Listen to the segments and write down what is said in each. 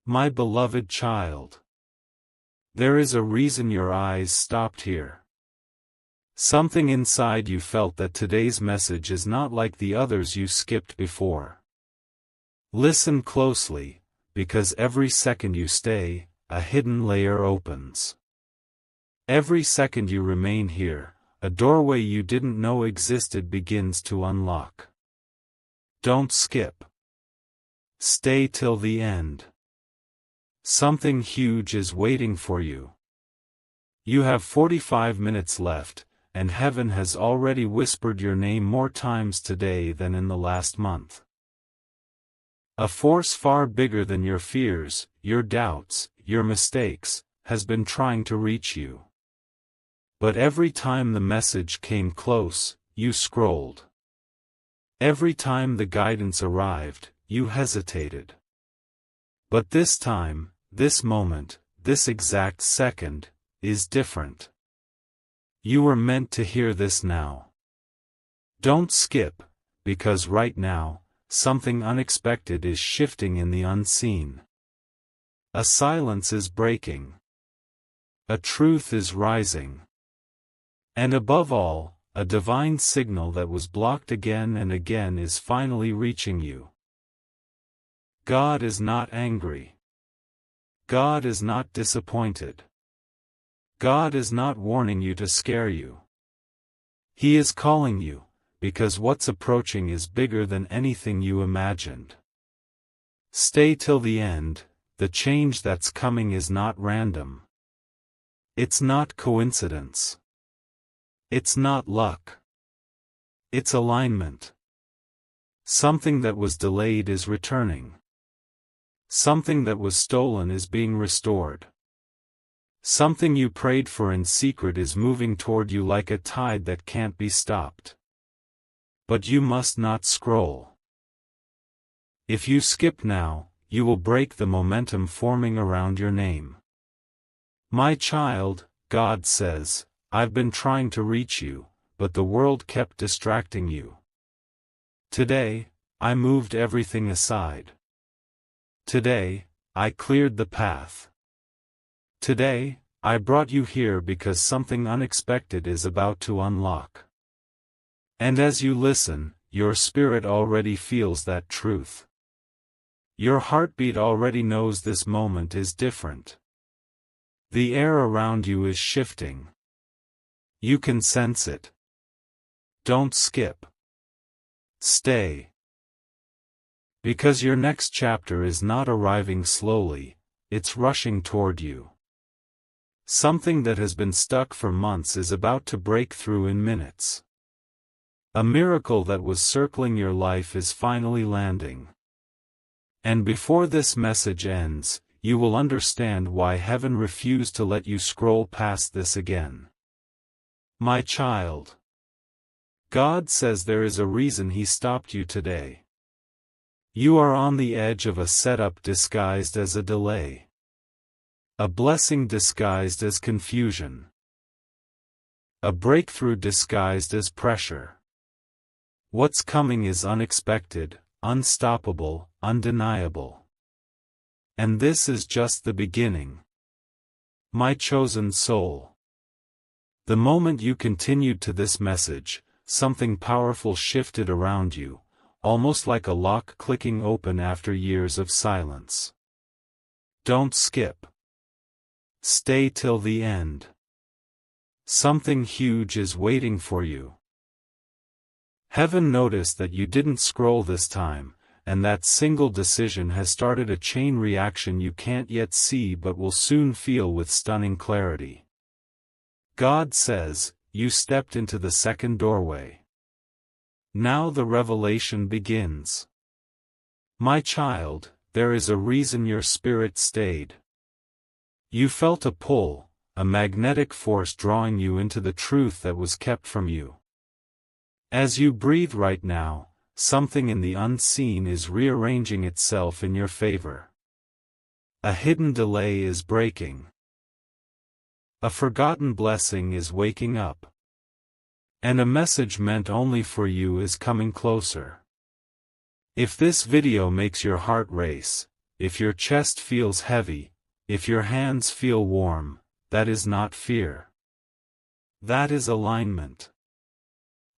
My beloved child. There is a reason your eyes stopped here. Something inside you felt that today's message is not like the others you skipped before. Listen closely, because every second you stay, a hidden layer opens. Every second you remain here, a doorway you didn't know existed begins to unlock. Don't skip. Stay till the end. Something huge is waiting for you. You have 45 minutes left, and heaven has already whispered your name more times today than in the last month. A force far bigger than your fears, your doubts, your mistakes, has been trying to reach you. But every time the message came close, you scrolled. Every time the guidance arrived, you hesitated. But this time, this moment, this exact second, is different. You were meant to hear this now. Don't skip, because right now, something unexpected is shifting in the unseen. A silence is breaking. A truth is rising. And above all, a divine signal that was blocked again and again is finally reaching you. God is not angry. God is not disappointed. God is not warning you to scare you. He is calling you, because what's approaching is bigger than anything you imagined. Stay till the end, the change that's coming is not random. It's not coincidence. It's not luck. It's alignment. Something that was delayed is returning. Something that was stolen is being restored. Something you prayed for in secret is moving toward you like a tide that can't be stopped. But you must not scroll. If you skip now, you will break the momentum forming around your name. My child, God says, I've been trying to reach you, but the world kept distracting you. Today, I moved everything aside. Today, I cleared the path. Today, I brought you here because something unexpected is about to unlock. And as you listen, your spirit already feels that truth. Your heartbeat already knows this moment is different. The air around you is shifting. You can sense it. Don't skip. Stay. Because your next chapter is not arriving slowly, it's rushing toward you. Something that has been stuck for months is about to break through in minutes. A miracle that was circling your life is finally landing. And before this message ends, you will understand why heaven refused to let you scroll past this again. My child. God says there is a reason He stopped you today. You are on the edge of a setup disguised as a delay. A blessing disguised as confusion. A breakthrough disguised as pressure. What's coming is unexpected, unstoppable, undeniable. And this is just the beginning. My chosen soul. The moment you continued to this message, something powerful shifted around you, almost like a lock clicking open after years of silence. Don't skip. Stay till the end. Something huge is waiting for you. Heaven noticed that you didn't scroll this time, and that single decision has started a chain reaction you can't yet see but will soon feel with stunning clarity. God says, you stepped into the second doorway. Now the revelation begins. My child, there is a reason your spirit stayed. You felt a pull, a magnetic force drawing you into the truth that was kept from you. As you breathe right now, something in the unseen is rearranging itself in your favor. A hidden delay is breaking. A forgotten blessing is waking up. And a message meant only for you is coming closer. If this video makes your heart race, if your chest feels heavy, if your hands feel warm, that is not fear. That is alignment.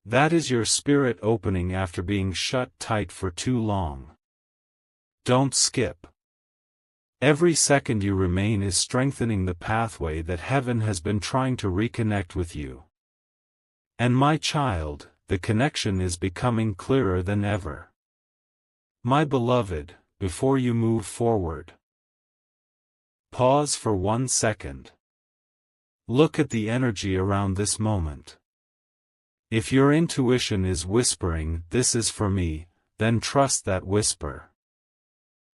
That is your spirit opening after being shut tight for too long. Don't skip. Every second you remain is strengthening the pathway that heaven has been trying to reconnect with you. And my child, the connection is becoming clearer than ever. My beloved, before you move forward, pause for 1 second. Look at the energy around this moment. If your intuition is whispering, "This is for me," then trust that whisper.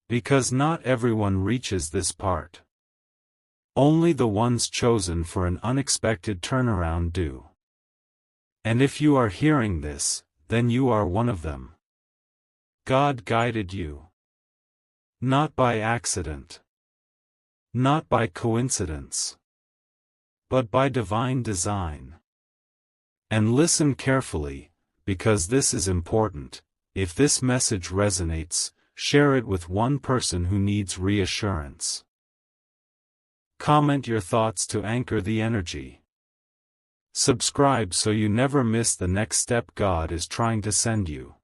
Because not everyone reaches this part. Only the ones chosen for an unexpected turnaround do. And if you are hearing this, then you are one of them. God guided you. Not by accident. Not by coincidence. But by divine design. And listen carefully, because this is important. If this message resonates, share it with one person who needs reassurance. Comment your thoughts to anchor the energy. Subscribe so you never miss the next step God is trying to send you.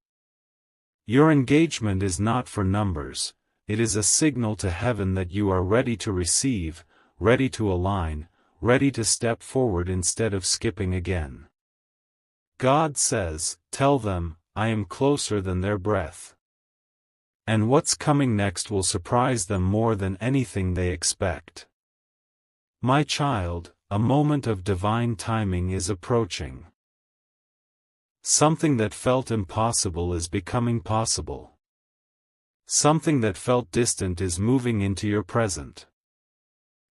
Your engagement is not for numbers, it is a signal to heaven that you are ready to receive, ready to align, ready to step forward instead of skipping again. God says, "Tell them, I am closer than their breath." And what's coming next will surprise them more than anything they expect. My child, a moment of divine timing is approaching. Something that felt impossible is becoming possible. Something that felt distant is moving into your present.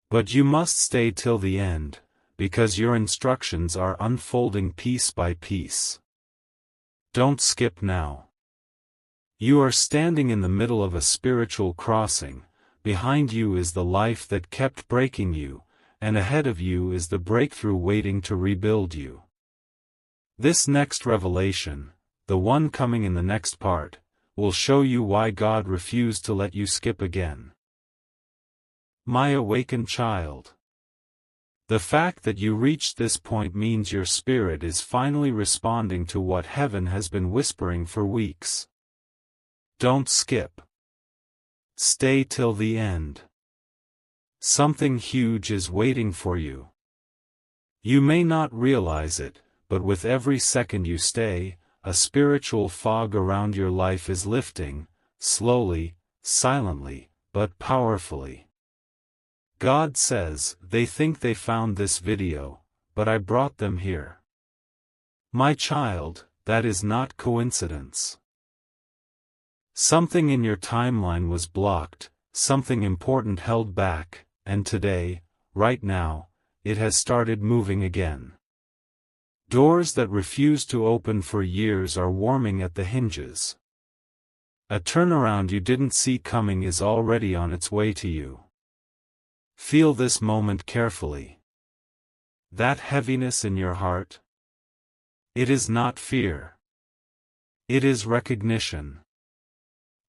But you must stay till the end, because your instructions are unfolding piece by piece. Don't skip now. You are standing in the middle of a spiritual crossing, behind you is the life that kept breaking you, and ahead of you is the breakthrough waiting to rebuild you. This next revelation, the one coming in the next part, will show you why God refused to let you skip again. My awakened child. The fact that you reached this point means your spirit is finally responding to what heaven has been whispering for weeks. Don't skip. Stay till the end. Something huge is waiting for you. You may not realize it, but with every second you stay, a spiritual fog around your life is lifting, slowly, silently, but powerfully. God says, "They think they found this video, but I brought them here." My child, that is not coincidence. Something in your timeline was blocked, something important held back, and today, right now, it has started moving again. Doors that refused to open for years are warming at the hinges. A turnaround you didn't see coming is already on its way to you. Feel this moment carefully. That heaviness in your heart? It is not fear. It is recognition.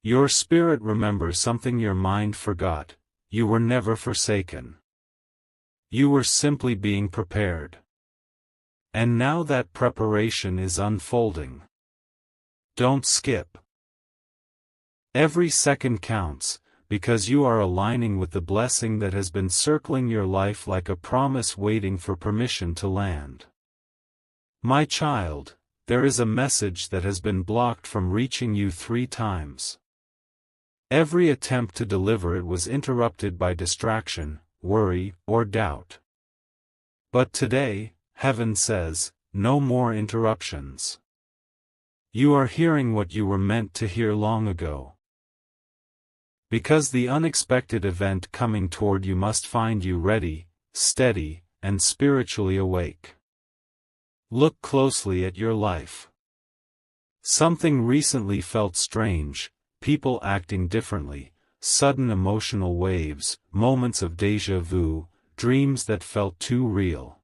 Your spirit remembers something your mind forgot: you were never forsaken. You were simply being prepared. And now that preparation is unfolding. Don't skip. Every second counts, because you are aligning with the blessing that has been circling your life like a promise waiting for permission to land. My child, there is a message that has been blocked from reaching you 3 times. Every attempt to deliver it was interrupted by distraction, worry, or doubt. But today, heaven says, no more interruptions. You are hearing what you were meant to hear long ago. Because the unexpected event coming toward you must find you ready, steady, and spiritually awake. Look closely at your life. Something recently felt strange, people acting differently, sudden emotional waves, moments of déjà vu, dreams that felt too real.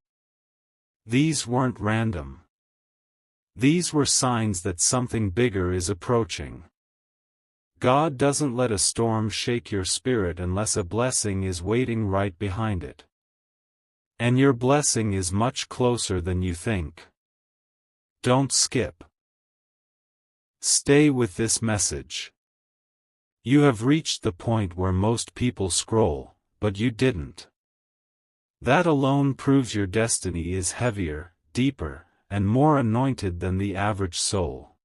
These weren't random. These were signs that something bigger is approaching. God doesn't let a storm shake your spirit unless a blessing is waiting right behind it. And your blessing is much closer than you think. Don't skip. Stay with this message. You have reached the point where most people scroll, but you didn't. That alone proves your destiny is heavier, deeper, and more anointed than the average soul.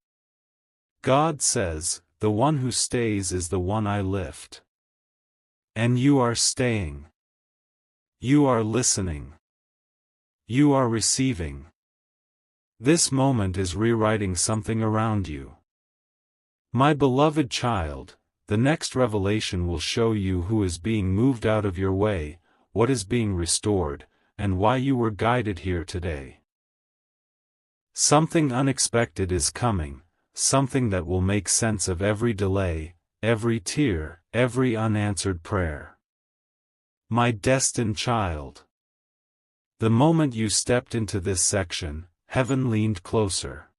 God says, "The one who stays is the one I lift." And you are staying. You are listening. You are receiving. This moment is rewriting something around you. My beloved child, the next revelation will show you who is being moved out of your way, what is being restored, and why you were guided here today. Something unexpected is coming, something that will make sense of every delay, every tear, every unanswered prayer. My destined child. The moment you stepped into this section, heaven leaned closer.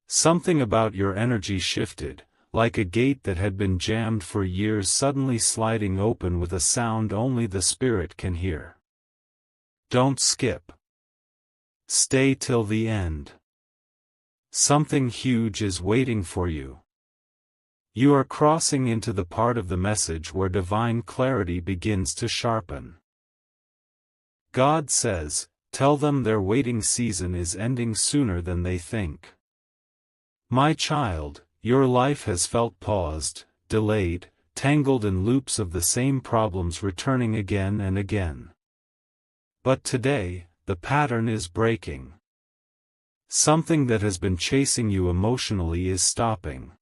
Something about your energy shifted, like a gate that had been jammed for years suddenly sliding open with a sound only the Spirit can hear. Don't skip. Stay till the end. Something huge is waiting for you. You are crossing into the part of the message where divine clarity begins to sharpen. God says, "Tell them their waiting season is ending sooner than they think." My child, your life has felt paused, delayed, tangled in loops of the same problems returning again and again. But today, the pattern is breaking. Something that has been chasing you emotionally is stopping.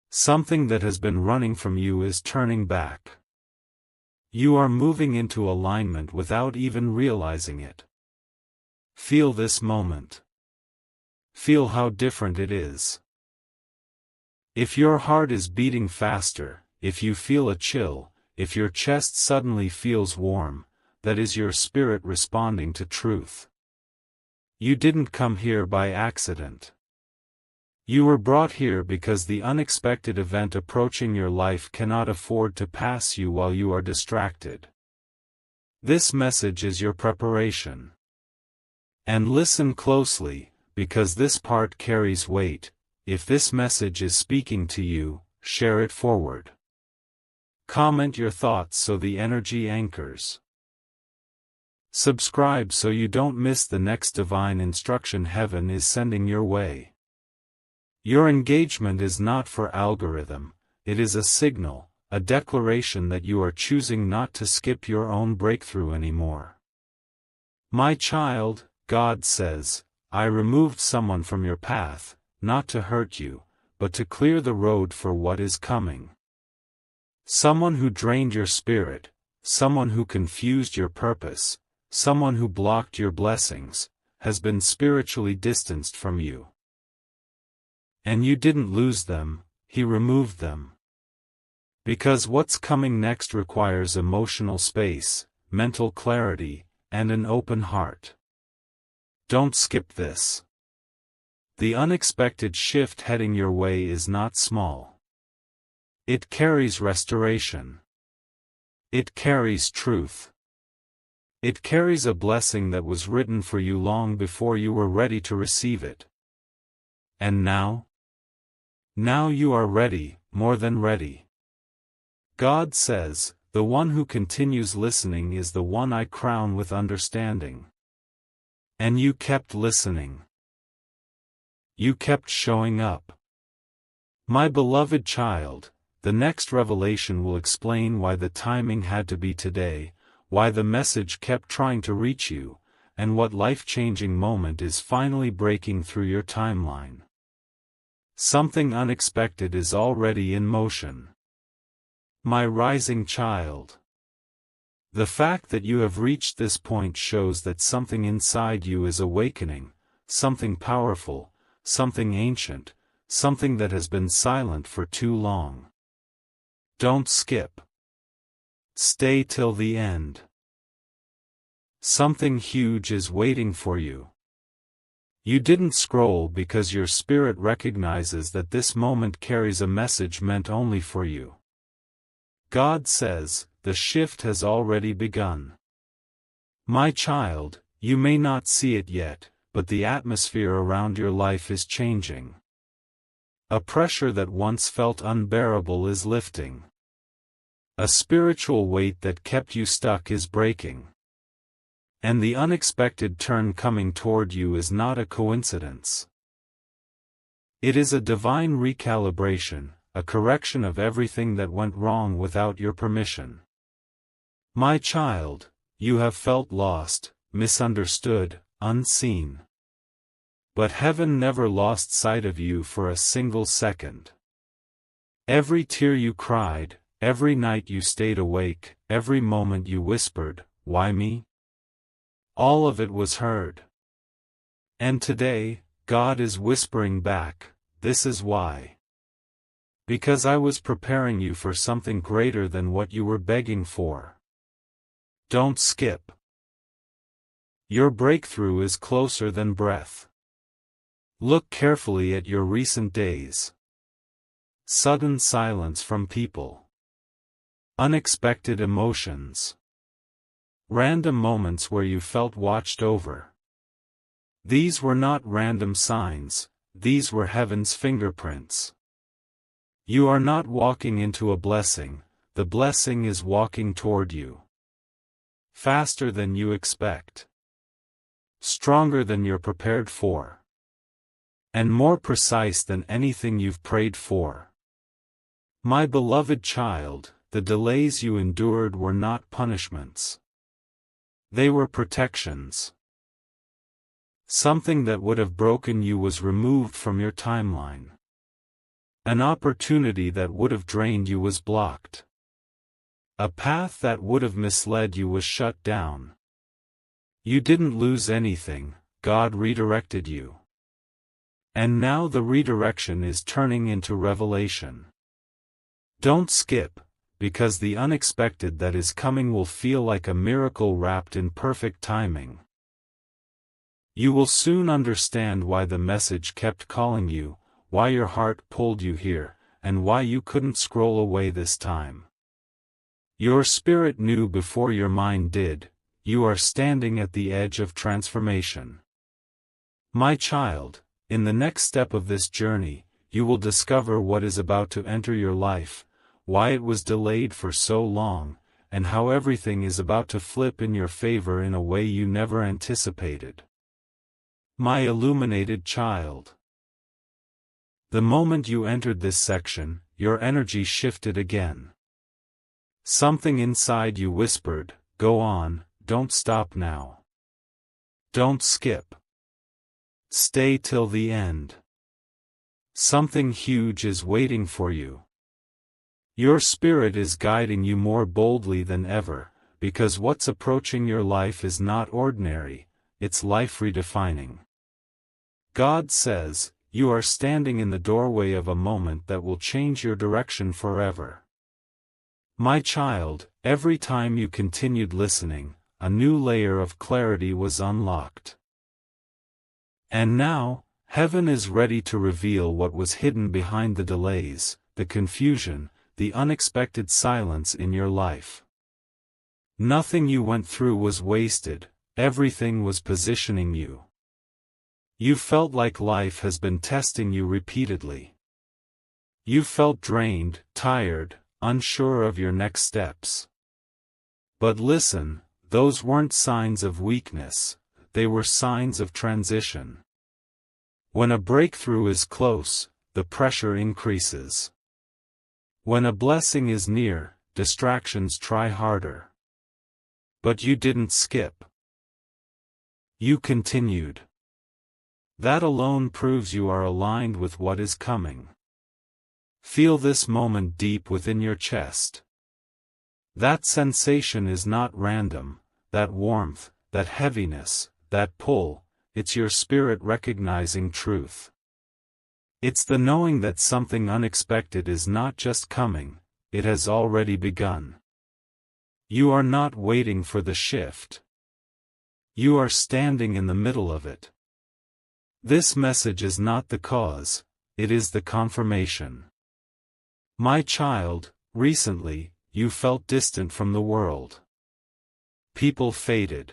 Something that has been running from you is turning back. You are moving into alignment without even realizing it. Feel this moment. Feel how different it is. If your heart is beating faster, if you feel a chill, if your chest suddenly feels warm, that is your spirit responding to truth. You didn't come here by accident. You were brought here because the unexpected event approaching your life cannot afford to pass you while you are distracted. This message is your preparation. And listen closely, because this part carries weight. If this message is speaking to you, share it forward. Comment your thoughts so the energy anchors. Subscribe so you don't miss the next divine instruction heaven is sending your way. Your engagement is not for algorithm, it is a signal, a declaration that you are choosing not to skip your own breakthrough anymore. My child, God says, I removed someone from your path, not to hurt you, but to clear the road for what is coming. Someone who drained your spirit, someone who confused your purpose, someone who blocked your blessings, has been spiritually distanced from you. And you didn't lose them, He removed them. Because what's coming next requires emotional space, mental clarity, and an open heart. Don't skip this. The unexpected shift heading your way is not small. It carries restoration. It carries truth. It carries a blessing that was written for you long before you were ready to receive it. And now? Now you are ready, more than ready. God says, the one who continues listening is the one I crown with understanding. And you kept listening. You kept showing up. My beloved child, the next revelation will explain why the timing had to be today, why the message kept trying to reach you, and what life-changing moment is finally breaking through your timeline. Something unexpected is already in motion. My rising child. The fact that you have reached this point shows that something inside you is awakening, something powerful, something ancient, something that has been silent for too long. Don't skip. Stay till the end. Something huge is waiting for you. You didn't scroll because your spirit recognizes that this moment carries a message meant only for you. God says, the shift has already begun. My child, you may not see it yet, but the atmosphere around your life is changing. A pressure that once felt unbearable is lifting. A spiritual weight that kept you stuck is breaking. And the unexpected turn coming toward you is not a coincidence. It is a divine recalibration, a correction of everything that went wrong without your permission. My child, you have felt lost, misunderstood, unseen. But heaven never lost sight of you for a single second. Every tear you cried, every night you stayed awake, every moment you whispered, "Why me?" All of it was heard. And today, God is whispering back, "This is why. Because I was preparing you for something greater than what you were begging for." Don't skip. Your breakthrough is closer than breath. Look carefully at your recent days. Sudden silence from people. Unexpected emotions. Random moments where you felt watched over. These were not random signs, these were heaven's fingerprints. You are not walking into a blessing, the blessing is walking toward you. Faster than you expect. Stronger than you're prepared for. And more precise than anything you've prayed for. My beloved child, the delays you endured were not punishments. They were protections. Something that would have broken you was removed from your timeline. An opportunity that would have drained you was blocked. A path that would have misled you was shut down. You didn't lose anything, God redirected you. And now the redirection is turning into revelation. Don't skip, because the unexpected that is coming will feel like a miracle wrapped in perfect timing. You will soon understand why the message kept calling you, why your heart pulled you here, and why you couldn't scroll away this time. Your spirit knew before your mind did, you are standing at the edge of transformation. My child, in the next step of this journey, you will discover what is about to enter your life, why it was delayed for so long, and how everything is about to flip in your favor in a way you never anticipated. My illuminated child. The moment you entered this section, your energy shifted again. Something inside you whispered, "Go on, don't stop now. Don't skip. Stay till the end. Something huge is waiting for you." Your spirit is guiding you more boldly than ever, because what's approaching your life is not ordinary, it's life redefining. God says, you are standing in the doorway of a moment that will change your direction forever. My child, every time you continued listening, a new layer of clarity was unlocked. And now, heaven is ready to reveal what was hidden behind the delays, the confusion, the unexpected silence in your life. Nothing you went through was wasted, everything was positioning you. You felt like life has been testing you repeatedly. You felt drained, tired, unsure of your next steps. But listen, those weren't signs of weakness, they were signs of transition. When a breakthrough is close, the pressure increases. When a blessing is near, distractions try harder. But you didn't skip. You continued. That alone proves you are aligned with what is coming. Feel this moment deep within your chest. That sensation is not random, that warmth, that heaviness, that pull, it's your spirit recognizing truth. It's the knowing that something unexpected is not just coming, it has already begun. You are not waiting for the shift. You are standing in the middle of it. This message is not the cause, it is the confirmation. My child, recently, you felt distant from the world. People faded.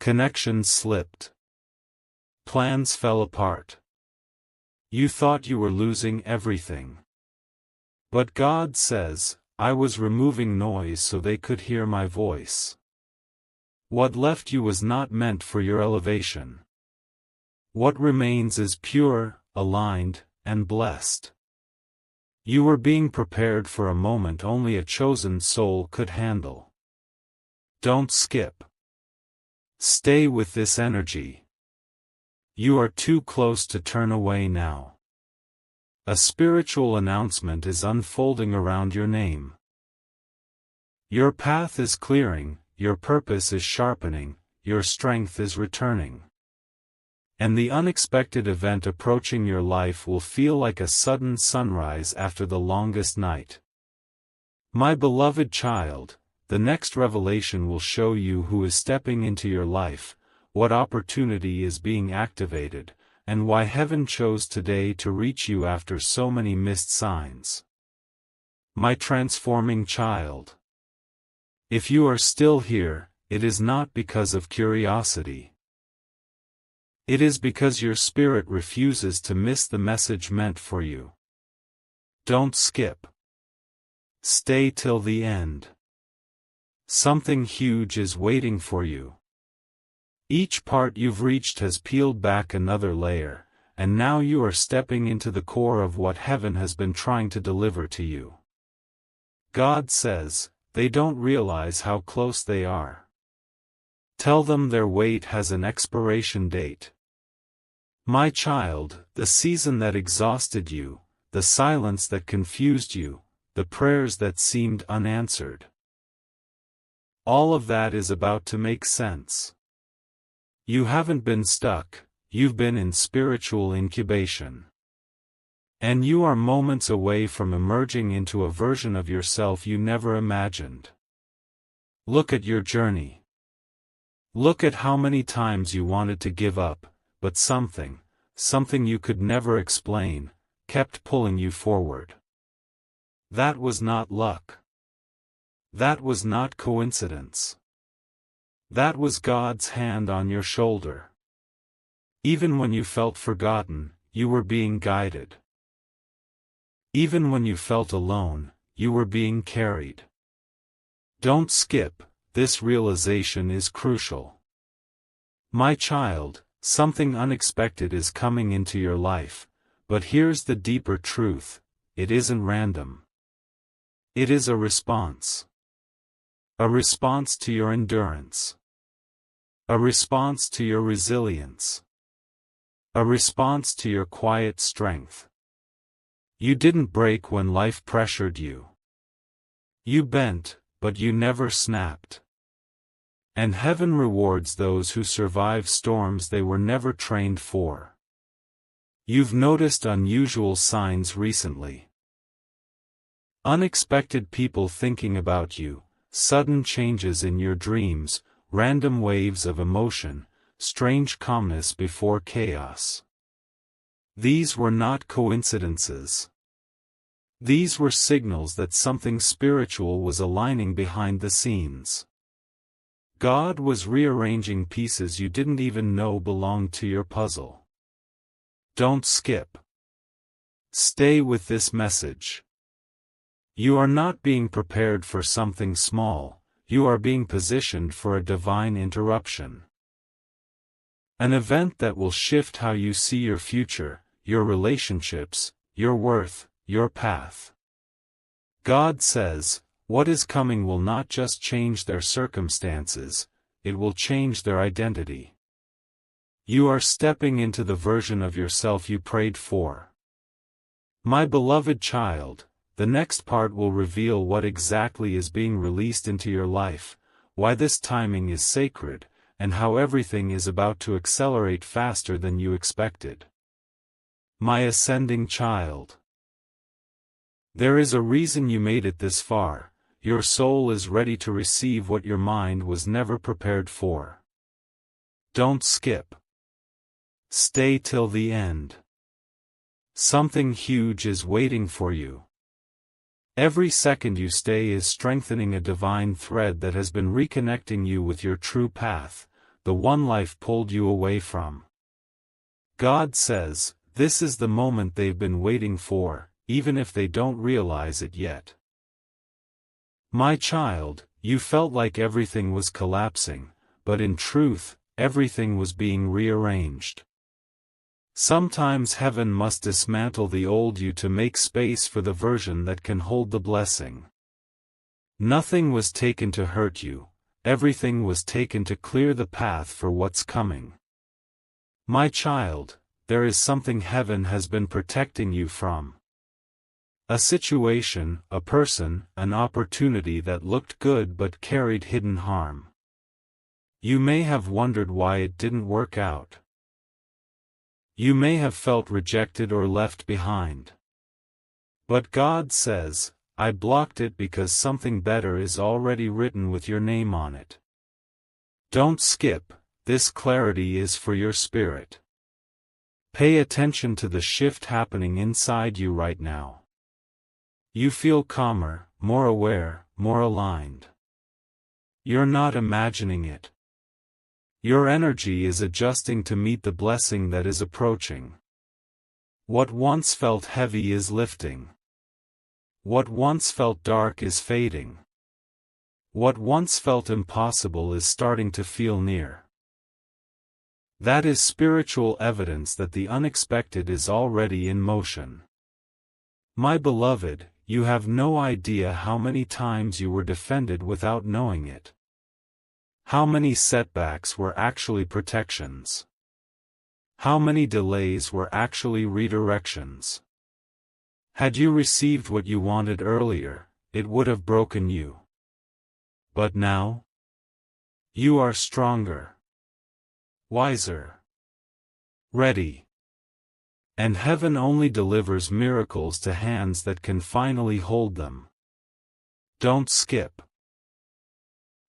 Connections slipped. Plans fell apart. You thought you were losing everything. But God says, I was removing noise so they could hear my voice. What left you was not meant for your elevation. What remains is pure, aligned, and blessed. You were being prepared for a moment only a chosen soul could handle. Don't skip. Stay with this energy. You are too close to turn away now. A spiritual announcement is unfolding around your name. Your path is clearing, your purpose is sharpening, your strength is returning. And the unexpected event approaching your life will feel like a sudden sunrise after the longest night. My beloved child, the next revelation will show you who is stepping into your life, what opportunity is being activated, and why heaven chose today to reach you after so many missed signs. My transforming child. If you are still here, it is not because of curiosity. It is because your spirit refuses to miss the message meant for you. Don't skip. Stay till the end. Something huge is waiting for you. Each part you've reached has peeled back another layer, and now you are stepping into the core of what heaven has been trying to deliver to you. God says, they don't realize how close they are. Tell them their wait has an expiration date. My child, the season that exhausted you, the silence that confused you, the prayers that seemed unanswered. All of that is about to make sense. You haven't been stuck, you've been in spiritual incubation. And you are moments away from emerging into a version of yourself you never imagined. Look at your journey. Look at how many times you wanted to give up, but something you could never explain, kept pulling you forward. That was not luck. That was not coincidence. That was God's hand on your shoulder. Even when you felt forgotten, you were being guided. Even when you felt alone, you were being carried. Don't skip, this realization is crucial. My child, something unexpected is coming into your life, but here's the deeper truth, it isn't random. It is a response. A response to your endurance. A response to your resilience. A response to your quiet strength. You didn't break when life pressured you. You bent, but you never snapped. And heaven rewards those who survive storms they were never trained for. You've noticed unusual signs recently. Unexpected people thinking about you, sudden changes in your dreams, random waves of emotion, strange calmness before chaos. These were not coincidences. These were signals that something spiritual was aligning behind the scenes. God was rearranging pieces you didn't even know belonged to your puzzle. Don't skip. Stay with this message. You are not being prepared for something small, you are being positioned for a divine interruption. An event that will shift how you see your future, your relationships, your worth, your path. God says, what is coming will not just change their circumstances, it will change their identity. You are stepping into the version of yourself you prayed for. My beloved child, the next part will reveal what exactly is being released into your life, why this timing is sacred, and how everything is about to accelerate faster than you expected. My ascending child. There is a reason you made it this far. Your soul is ready to receive what your mind was never prepared for. Don't skip. Stay till the end. Something huge is waiting for you. Every second you stay is strengthening a divine thread that has been reconnecting you with your true path, the one life pulled you away from. God says, this is the moment they've been waiting for, even if they don't realize it yet. My child, you felt like everything was collapsing, but in truth, everything was being rearranged. Sometimes heaven must dismantle the old you to make space for the version that can hold the blessing. Nothing was taken to hurt you, everything was taken to clear the path for what's coming. My child, there is something heaven has been protecting you from. A situation, a person, an opportunity that looked good but carried hidden harm. You may have wondered why it didn't work out. You may have felt rejected or left behind. But God says, I blocked it because something better is already written with your name on it. Don't skip, this clarity is for your spirit. Pay attention to the shift happening inside you right now. You feel calmer, more aware, more aligned. You're not imagining it. Your energy is adjusting to meet the blessing that is approaching. What once felt heavy is lifting. What once felt dark is fading. What once felt impossible is starting to feel near. That is spiritual evidence that the unexpected is already in motion. My beloved, you have no idea how many times you were defended without knowing it. How many setbacks were actually protections? How many delays were actually redirections? Had you received what you wanted earlier, it would have broken you. But now? You are stronger, wiser, ready. And heaven only delivers miracles to hands that can finally hold them. Don't skip.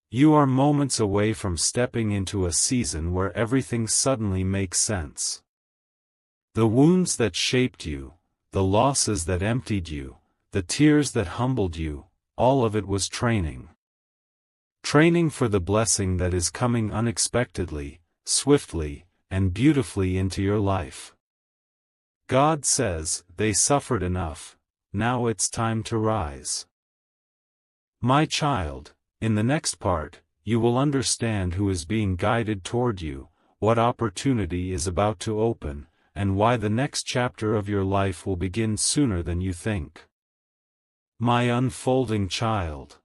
You are moments away from stepping into a season where everything suddenly makes sense. The wounds that shaped you, the losses that emptied you, the tears that humbled you, all of it was training. Training for the blessing that is coming unexpectedly, swiftly, and beautifully into your life. God says, they suffered enough, now it's time to rise. My child, in the next part, you will understand who is being guided toward you, what opportunity is about to open, and why the next chapter of your life will begin sooner than you think. My unfolding child.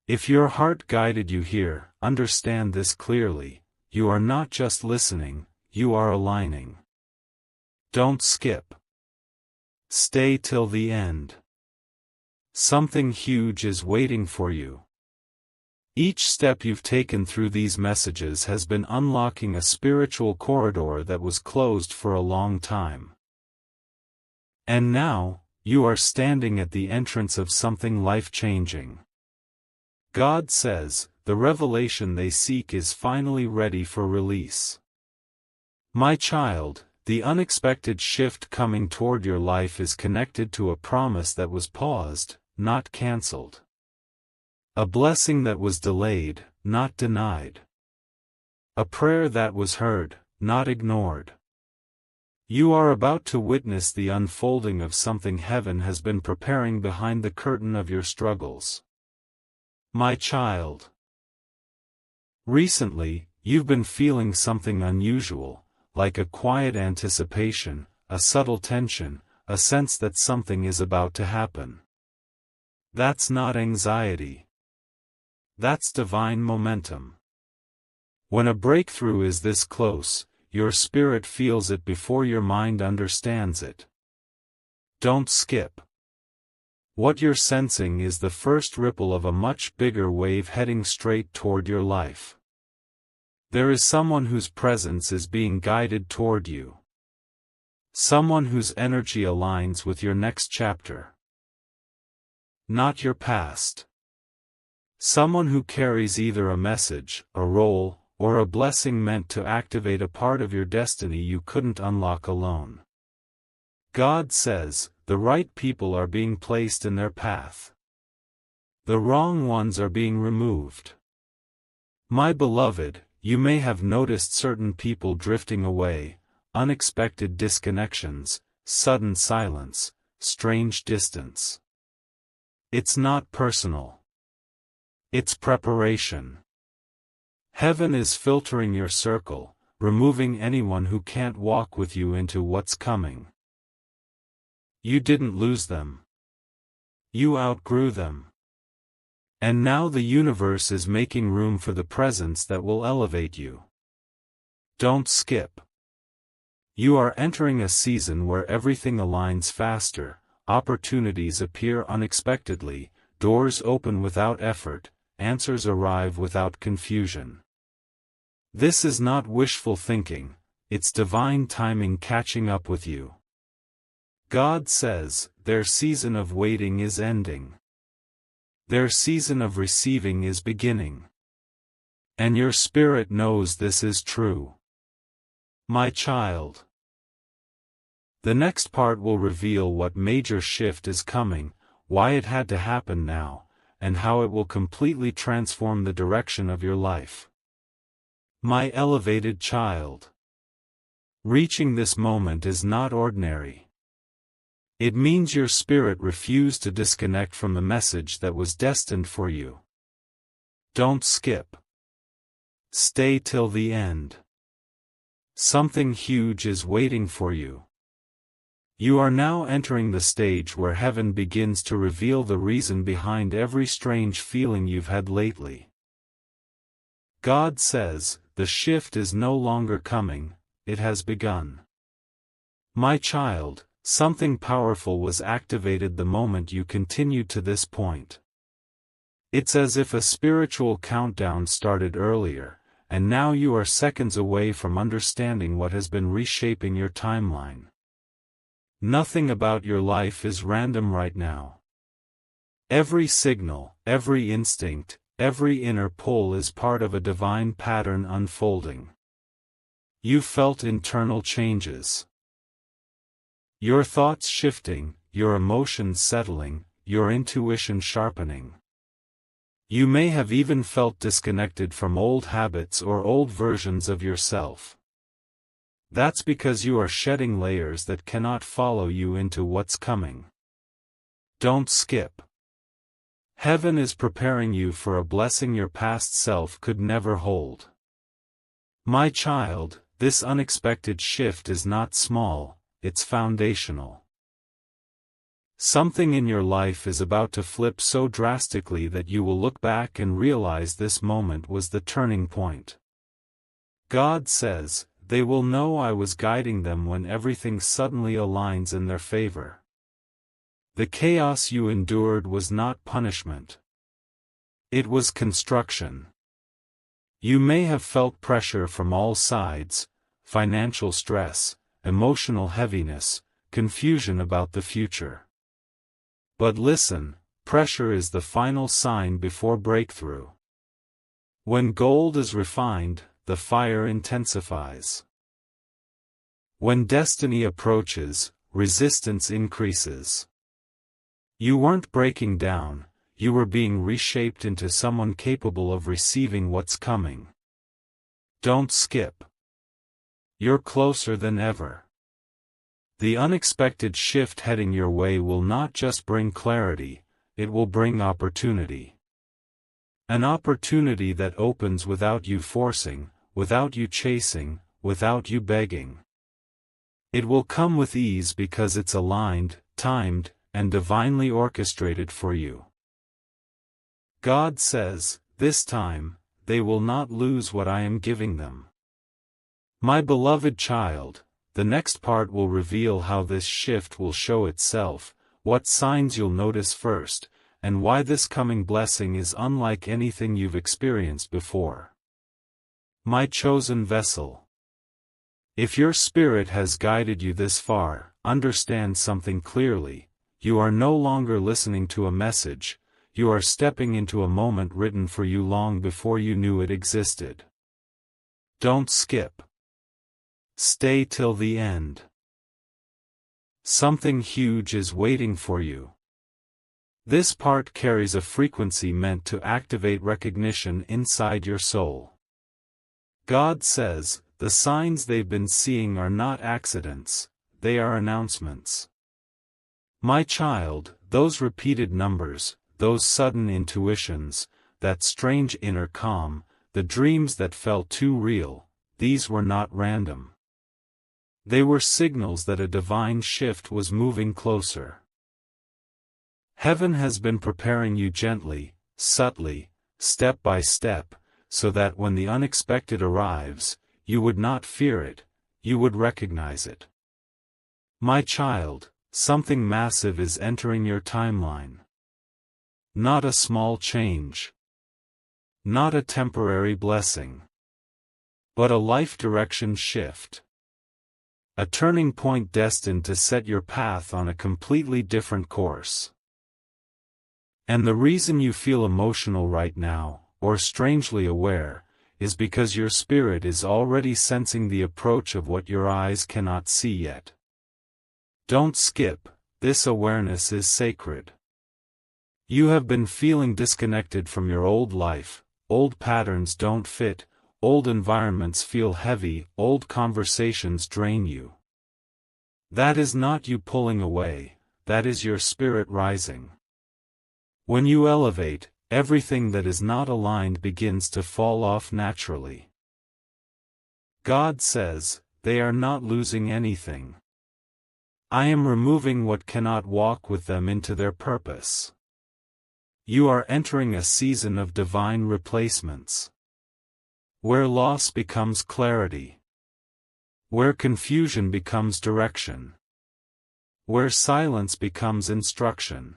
If your heart guided you here, understand this clearly, you are not just listening, you are aligning. Don't skip. Stay till the end. Something huge is waiting for you. Each step you've taken through these messages has been unlocking a spiritual corridor that was closed for a long time. And now, you are standing at the entrance of something life-changing. God says, the revelation they seek is finally ready for release. My child, the unexpected shift coming toward your life is connected to a promise that was paused, not cancelled. A blessing that was delayed, not denied. A prayer that was heard, not ignored. You are about to witness the unfolding of something heaven has been preparing behind the curtain of your struggles. My child. Recently, you've been feeling something unusual, like a quiet anticipation, a subtle tension, a sense that something is about to happen. That's not anxiety. That's divine momentum. When a breakthrough is this close, your spirit feels it before your mind understands it. Don't skip. What you're sensing is the first ripple of a much bigger wave heading straight toward your life. There is someone whose presence is being guided toward you. Someone whose energy aligns with your next chapter. Not your past. Someone who carries either a message, a role, or a blessing meant to activate a part of your destiny you couldn't unlock alone. God says, the right people are being placed in their path. The wrong ones are being removed. My beloved, you may have noticed certain people drifting away, unexpected disconnections, sudden silence, strange distance. It's not personal. It's preparation. Heaven is filtering your circle, removing anyone who can't walk with you into what's coming. You didn't lose them. You outgrew them. And now the universe is making room for the presence that will elevate you. Don't skip. You are entering a season where everything aligns faster, opportunities appear unexpectedly, doors open without effort, answers arrive without confusion. This is not wishful thinking, it's divine timing catching up with you. God says, their season of waiting is ending. Their season of receiving is beginning. And your spirit knows this is true. My child. The next part will reveal what major shift is coming, why it had to happen now, and how it will completely transform the direction of your life. My elevated child. Reaching this moment is not ordinary. It means your spirit refused to disconnect from the message that was destined for you. Don't skip. Stay till the end. Something huge is waiting for you. You are now entering the stage where heaven begins to reveal the reason behind every strange feeling you've had lately. God says, the shift is no longer coming, it has begun. My child, something powerful was activated the moment you continued to this point. It's as if a spiritual countdown started earlier, and now you are seconds away from understanding what has been reshaping your timeline. Nothing about your life is random right now. Every signal, every instinct, every inner pull is part of a divine pattern unfolding. You felt internal changes. Your thoughts shifting, your emotions settling, your intuition sharpening. You may have even felt disconnected from old habits or old versions of yourself. That's because you are shedding layers that cannot follow you into what's coming. Don't skip. Heaven is preparing you for a blessing your past self could never hold. My child, this unexpected shift is not small, it's foundational. Something in your life is about to flip so drastically that you will look back and realize this moment was the turning point. God says, they will know I was guiding them when everything suddenly aligns in their favor. The chaos you endured was not punishment. It was construction. You may have felt pressure from all sides, financial stress, emotional heaviness, confusion about the future. But listen, pressure is the final sign before breakthrough. When gold is refined, the fire intensifies. When destiny approaches, resistance increases. You weren't breaking down, you were being reshaped into someone capable of receiving what's coming. Don't skip. You're closer than ever. The unexpected shift heading your way will not just bring clarity, it will bring opportunity. An opportunity that opens without you forcing, without you chasing, without you begging. It will come with ease because it's aligned, timed, and divinely orchestrated for you. God says, this time, they will not lose what I am giving them. My beloved child, the next part will reveal how this shift will show itself, what signs you'll notice first, and why this coming blessing is unlike anything you've experienced before. My chosen vessel. If your spirit has guided you this far, understand something clearly. You are no longer listening to a message, you are stepping into a moment written for you long before you knew it existed. Don't skip. Stay till the end. Something huge is waiting for you. This part carries a frequency meant to activate recognition inside your soul. God says, the signs they've been seeing are not accidents, they are announcements. My child, those repeated numbers, those sudden intuitions, that strange inner calm, the dreams that felt too real, these were not random. They were signals that a divine shift was moving closer. Heaven has been preparing you gently, subtly, step by step, so that when the unexpected arrives, you would not fear it, you would recognize it. My child, something massive is entering your timeline. Not a small change. Not a temporary blessing. But a life direction shift. A turning point destined to set your path on a completely different course. And the reason you feel emotional right now, or strangely aware, is because your spirit is already sensing the approach of what your eyes cannot see yet. Don't skip, this awareness is sacred. You have been feeling disconnected from your old life, old patterns don't fit, old environments feel heavy, old conversations drain you. That is not you pulling away, that is your spirit rising. When you elevate, everything that is not aligned begins to fall off naturally. God says, they are not losing anything. I am removing what cannot walk with them into their purpose. You are entering a season of divine replacements. Where loss becomes clarity. Where confusion becomes direction. Where silence becomes instruction.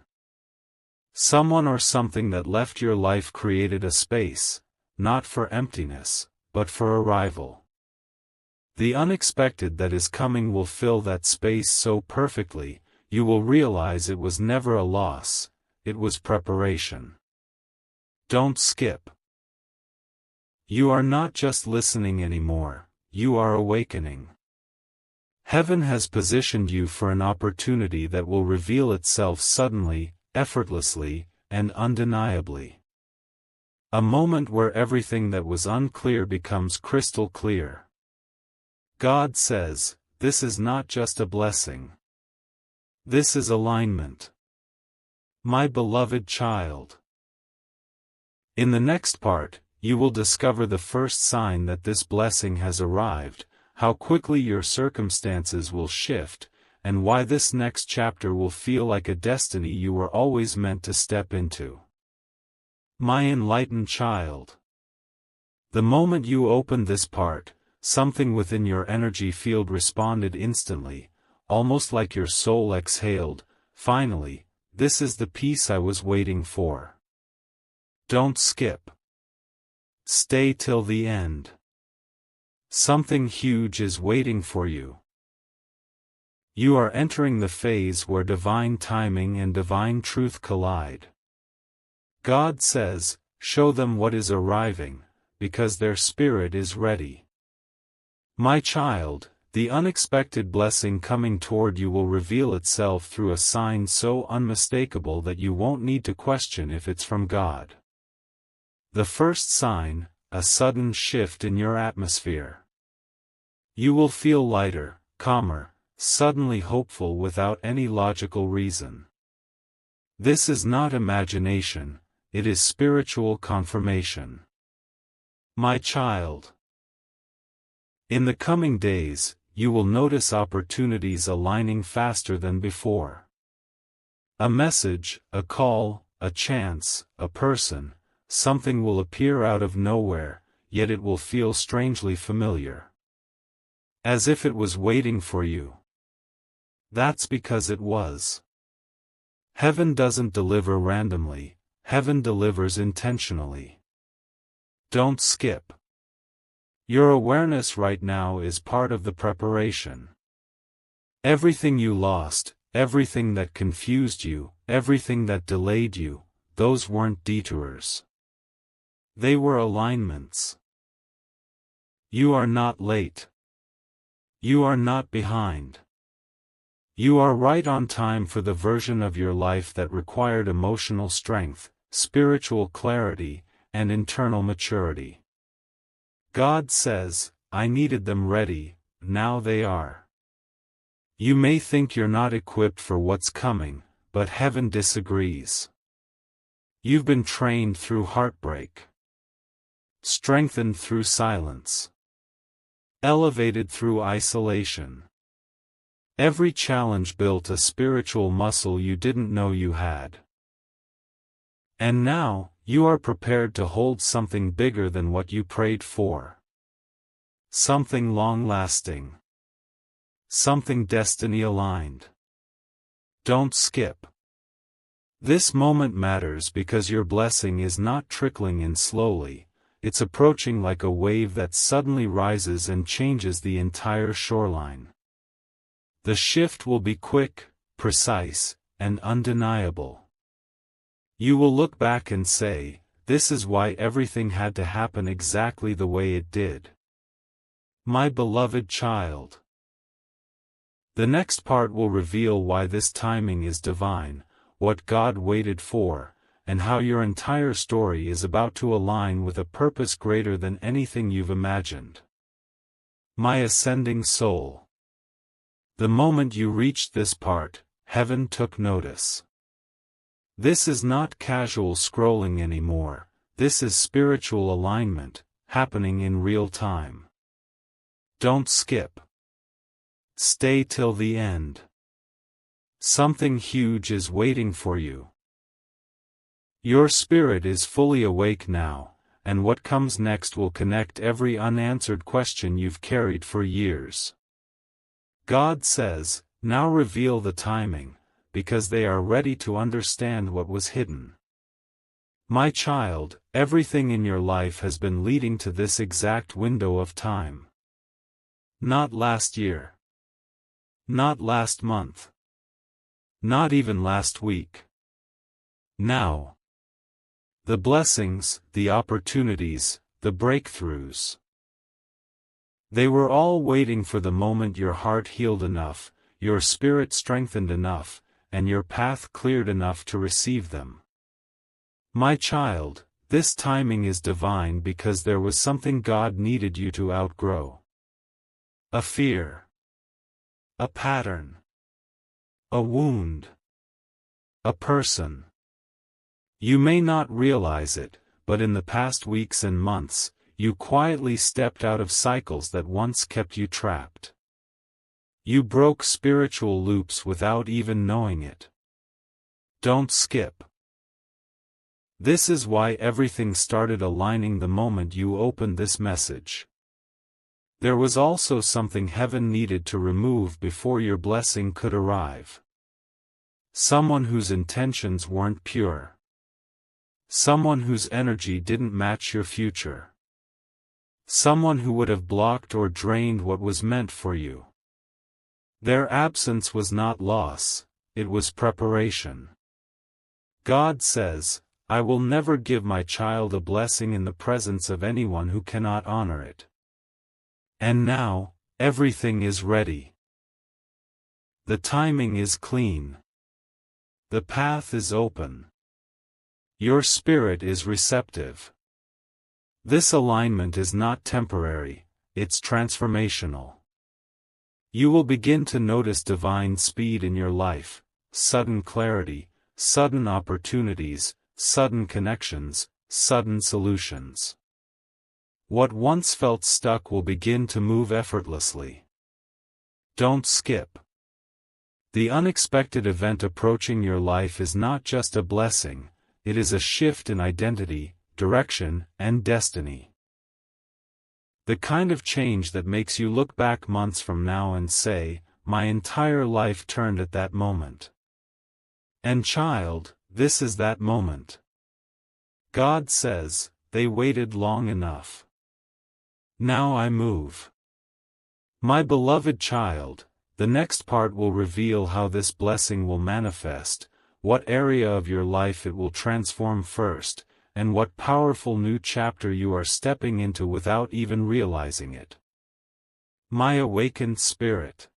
Someone or something that left your life created a space, not for emptiness, but for arrival. The unexpected that is coming will fill that space so perfectly, you will realize it was never a loss, it was preparation. Don't skip. You are not just listening anymore, you are awakening. Heaven has positioned you for an opportunity that will reveal itself suddenly, effortlessly, and undeniably. A moment where everything that was unclear becomes crystal clear. God says, this is not just a blessing. This is alignment. My beloved child. In the next part, you will discover the first sign that this blessing has arrived, how quickly your circumstances will shift, and why this next chapter will feel like a destiny you were always meant to step into. My enlightened child. The moment you opened this part, something within your energy field responded instantly, almost like your soul exhaled, finally, this is the peace I was waiting for. Don't skip. Stay till the end. Something huge is waiting for you. You are entering the phase where divine timing and divine truth collide. God says, show them what is arriving, because their spirit is ready. My child, the unexpected blessing coming toward you will reveal itself through a sign so unmistakable that you won't need to question if it's from God. The first sign, a sudden shift in your atmosphere. You will feel lighter, calmer, suddenly hopeful without any logical reason. This is not imagination, it is spiritual confirmation. My child. In the coming days, you will notice opportunities aligning faster than before. A message, a call, a chance, a person, something will appear out of nowhere, yet it will feel strangely familiar. As if it was waiting for you. That's because it was. Heaven doesn't deliver randomly, heaven delivers intentionally. Don't skip. Your awareness right now is part of the preparation. Everything you lost, everything that confused you, everything that delayed you, those weren't detours. They were alignments. You are not late. You are not behind. You are right on time for the version of your life that required emotional strength, spiritual clarity, and internal maturity. God says, I needed them ready, now they are. You may think you're not equipped for what's coming, but heaven disagrees. You've been trained through heartbreak, strengthened through silence, elevated through isolation. Every challenge built a spiritual muscle you didn't know you had. And now, you are prepared to hold something bigger than what you prayed for. Something long-lasting. Something destiny-aligned. Don't skip. This moment matters because your blessing is not trickling in slowly, it's approaching like a wave that suddenly rises and changes the entire shoreline. The shift will be quick, precise, and undeniable. You will look back and say, this is why everything had to happen exactly the way it did. My beloved child. The next part will reveal why this timing is divine, what God waited for, and how your entire story is about to align with a purpose greater than anything you've imagined. My ascending soul. The moment you reached this part, heaven took notice. This is not casual scrolling anymore, this is spiritual alignment, happening in real time. Don't skip. Stay till the end. Something huge is waiting for you. Your spirit is fully awake now, and what comes next will connect every unanswered question you've carried for years. God says, now reveal the timing, because they are ready to understand what was hidden. My child, everything in your life has been leading to this exact window of time. Not last year. Not last month. Not even last week. Now. The blessings, the opportunities, the breakthroughs. They were all waiting for the moment your heart healed enough, your spirit strengthened enough, and your path cleared enough to receive them. My child, this timing is divine because there was something God needed you to outgrow. A fear. A pattern. A wound. A person. You may not realize it, but in the past weeks and months, you quietly stepped out of cycles that once kept you trapped. You broke spiritual loops without even knowing it. Don't skip. This is why everything started aligning the moment you opened this message. There was also something heaven needed to remove before your blessing could arrive. Someone whose intentions weren't pure. Someone whose energy didn't match your future. Someone who would have blocked or drained what was meant for you. Their absence was not loss, it was preparation. God says, I will never give my child a blessing in the presence of anyone who cannot honor it. And now, everything is ready. The timing is clean. The path is open. Your spirit is receptive. This alignment is not temporary, it's transformational. You will begin to notice divine speed in your life, sudden clarity, sudden opportunities, sudden connections, sudden solutions. What once felt stuck will begin to move effortlessly. Don't skip. The unexpected event approaching your life is not just a blessing, it is a shift in identity, direction, and destiny. The kind of change that makes you look back months from now and say, my entire life turned at that moment. And child, this is that moment. God says, they waited long enough. Now I move. My beloved child, the next part will reveal how this blessing will manifest, what area of your life it will transform first, and what powerful new chapter you are stepping into without even realizing it. My awakened spirit.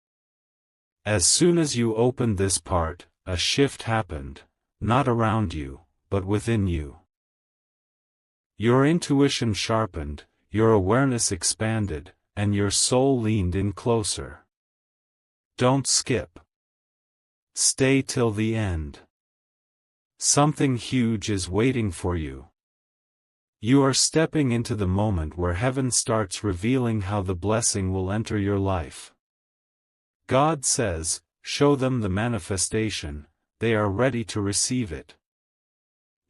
As soon as you opened this part, a shift happened, not around you, but within you. Your intuition sharpened, your awareness expanded, and your soul leaned in closer. Don't skip. Stay till the end. Something huge is waiting for you. You are stepping into the moment where heaven starts revealing how the blessing will enter your life. God says, show them the manifestation, they are ready to receive it.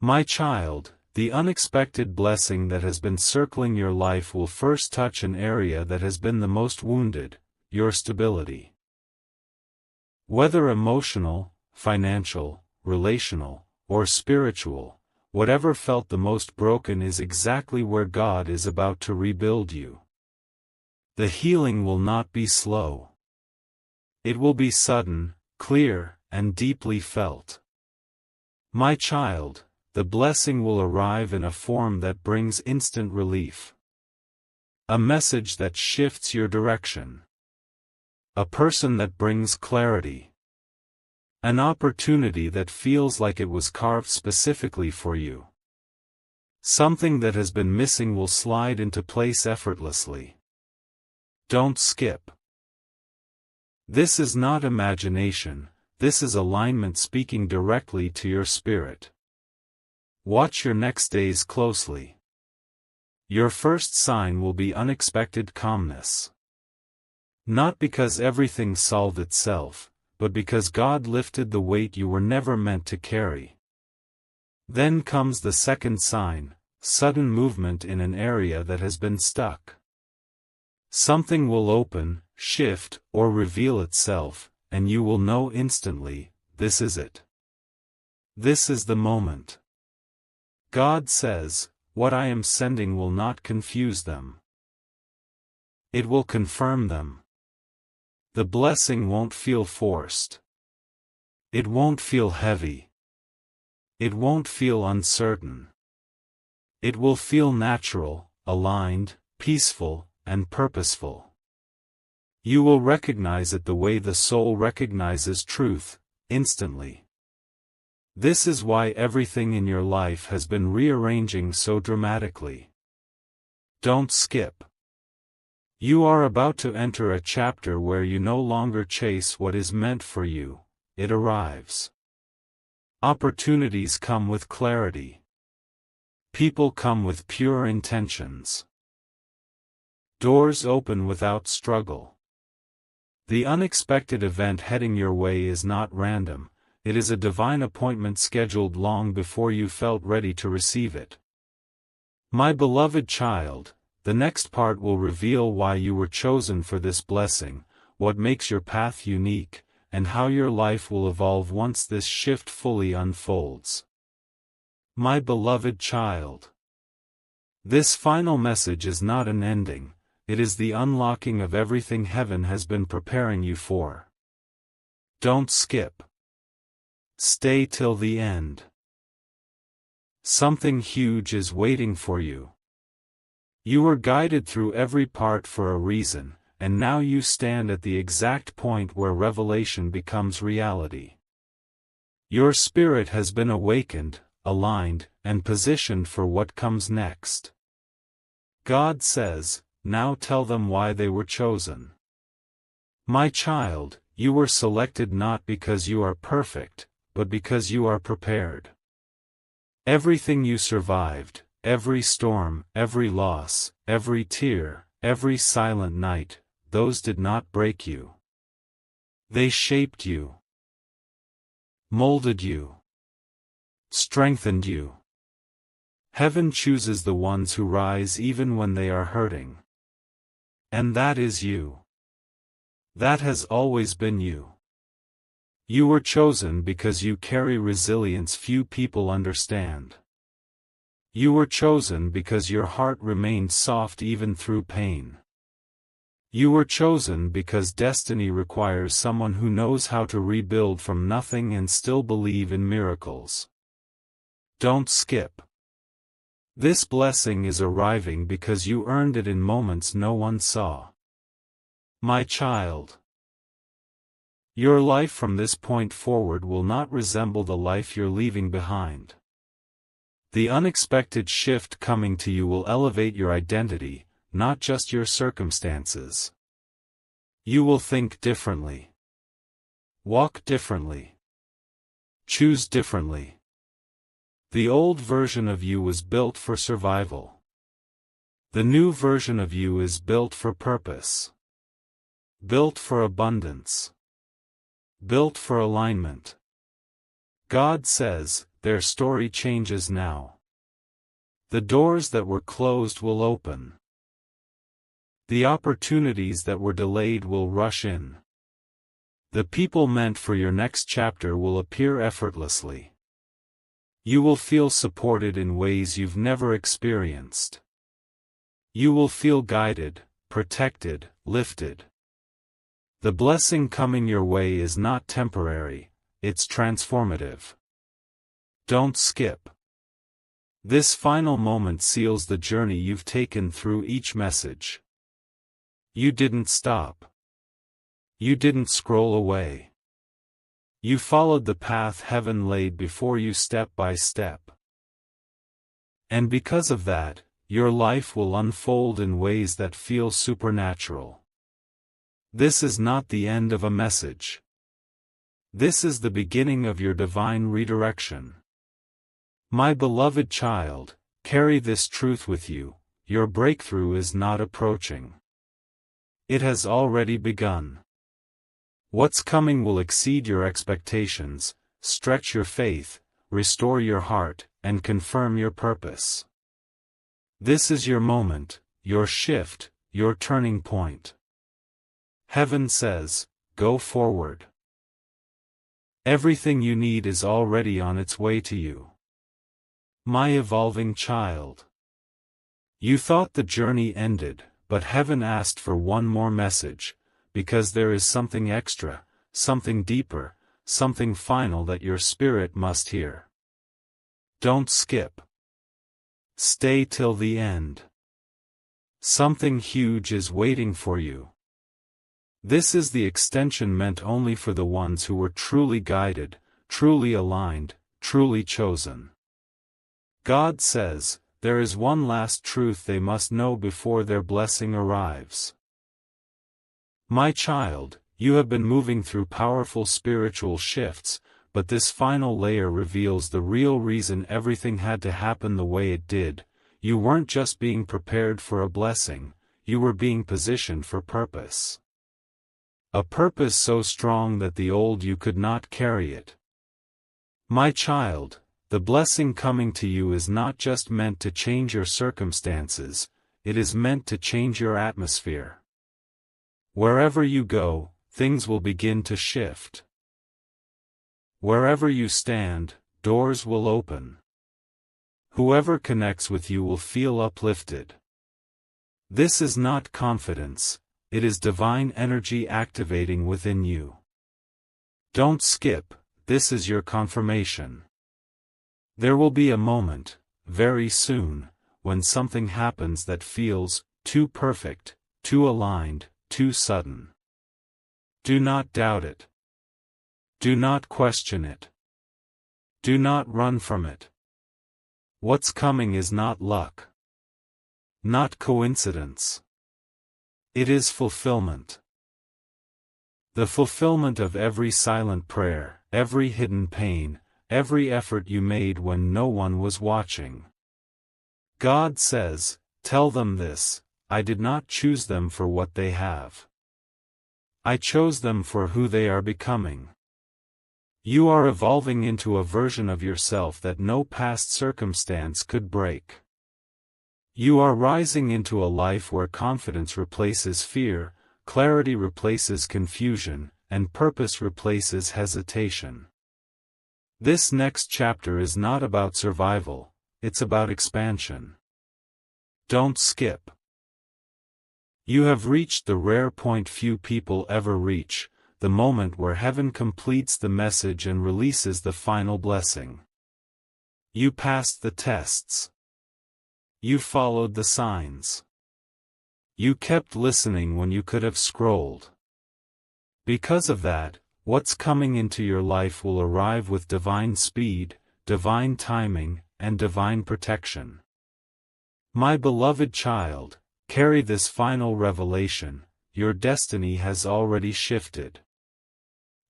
My child, the unexpected blessing that has been circling your life will first touch an area that has been the most wounded, your stability. Whether emotional, financial, relational, or spiritual, whatever felt the most broken is exactly where God is about to rebuild you. The healing will not be slow. It will be sudden, clear, and deeply felt. My child, the blessing will arrive in a form that brings instant relief. A message that shifts your direction. A person that brings clarity. An opportunity that feels like it was carved specifically for you. Something that has been missing will slide into place effortlessly. Don't skip. This is not imagination, this is alignment speaking directly to your spirit. Watch your next days closely. Your first sign will be unexpected calmness. Not because everything solved itself, but because God lifted the weight you were never meant to carry. Then comes the second sign, sudden movement in an area that has been stuck. Something will open, shift, or reveal itself, and you will know instantly, this is it. This is the moment. God says, what I am sending will not confuse them. It will confirm them. The blessing won't feel forced. It won't feel heavy. It won't feel uncertain. It will feel natural, aligned, peaceful, and purposeful. You will recognize it the way the soul recognizes truth, instantly. This is why everything in your life has been rearranging so dramatically. Don't skip. You are about to enter a chapter where you no longer chase what is meant for you, it arrives. Opportunities come with clarity. People come with pure intentions. Doors open without struggle. The unexpected event heading your way is not random, it is a divine appointment scheduled long before you felt ready to receive it. My beloved child, the next part will reveal why you were chosen for this blessing, what makes your path unique, and how your life will evolve once this shift fully unfolds. My beloved child. This final message is not an ending, it is the unlocking of everything heaven has been preparing you for. Don't skip. Stay till the end. Something huge is waiting for you. You were guided through every part for a reason, and now you stand at the exact point where revelation becomes reality. Your spirit has been awakened, aligned, and positioned for what comes next. God says, now tell them why they were chosen. My child, you were selected not because you are perfect, but because you are prepared. Everything you survived, every storm, every loss, every tear, every silent night, those did not break you. They shaped you, molded you, strengthened you. Heaven chooses the ones who rise even when they are hurting. And that is you. That has always been you. You were chosen because you carry resilience few people understand. You were chosen because your heart remained soft even through pain. You were chosen because destiny requires someone who knows how to rebuild from nothing and still believe in miracles. Don't skip. This blessing is arriving because you earned it in moments no one saw. My child. Your life from this point forward will not resemble the life you're leaving behind. The unexpected shift coming to you will elevate your identity, not just your circumstances. You will think differently. Walk differently. Choose differently. The old version of you was built for survival. The new version of you is built for purpose. Built for abundance. Built for alignment. God says, their story changes now. The doors that were closed will open. The opportunities that were delayed will rush in. The people meant for your next chapter will appear effortlessly. You will feel supported in ways you've never experienced. You will feel guided, protected, lifted. The blessing coming your way is not temporary, it's transformative. Don't skip. This final moment seals the journey you've taken through each message. You didn't stop. You didn't scroll away. You followed the path heaven laid before you step by step. And because of that, your life will unfold in ways that feel supernatural. This is not the end of a message. This is the beginning of your divine redirection. My beloved child, carry this truth with you, your breakthrough is not approaching. It has already begun. What's coming will exceed your expectations, stretch your faith, restore your heart, and confirm your purpose. This is your moment, your shift, your turning point. Heaven says, go forward. Everything you need is already on its way to you. My evolving child. You thought the journey ended, but heaven asked for one more message. Because there is something extra, something deeper, something final that your spirit must hear. Don't skip. Stay till the end. Something huge is waiting for you. This is the extension meant only for the ones who were truly guided, truly aligned, truly chosen. God says, there is one last truth they must know before their blessing arrives. My child, you have been moving through powerful spiritual shifts, but this final layer reveals the real reason everything had to happen the way it did. You weren't just being prepared for a blessing, you were being positioned for purpose. A purpose so strong that the old you could not carry it. My child, the blessing coming to you is not just meant to change your circumstances, it is meant to change your atmosphere. Wherever you go, things will begin to shift. Wherever you stand, doors will open. Whoever connects with you will feel uplifted. This is not confidence, it is divine energy activating within you. Don't skip, this is your confirmation. There will be a moment, very soon, when something happens that feels too perfect, too aligned, too sudden. Do not doubt it. Do not question it. Do not run from it. What's coming is not luck. Not coincidence. It is fulfillment. The fulfillment of every silent prayer, every hidden pain, every effort you made when no one was watching. God says, tell them this, I did not choose them for what they have. I chose them for who they are becoming. You are evolving into a version of yourself that no past circumstance could break. You are rising into a life where confidence replaces fear, clarity replaces confusion, and purpose replaces hesitation. This next chapter is not about survival, it's about expansion. Don't skip. You have reached the rare point few people ever reach, the moment where heaven completes the message and releases the final blessing. You passed the tests. You followed the signs. You kept listening when you could have scrolled. Because of that, what's coming into your life will arrive with divine speed, divine timing, and divine protection. My beloved child, carry this final revelation: your destiny has already shifted.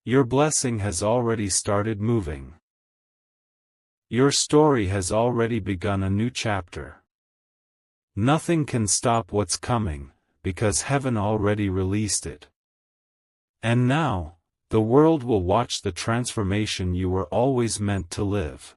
Your blessing has already started moving. Your story has already begun a new chapter. Nothing can stop what's coming, because heaven already released it. And now, the world will watch the transformation you were always meant to live.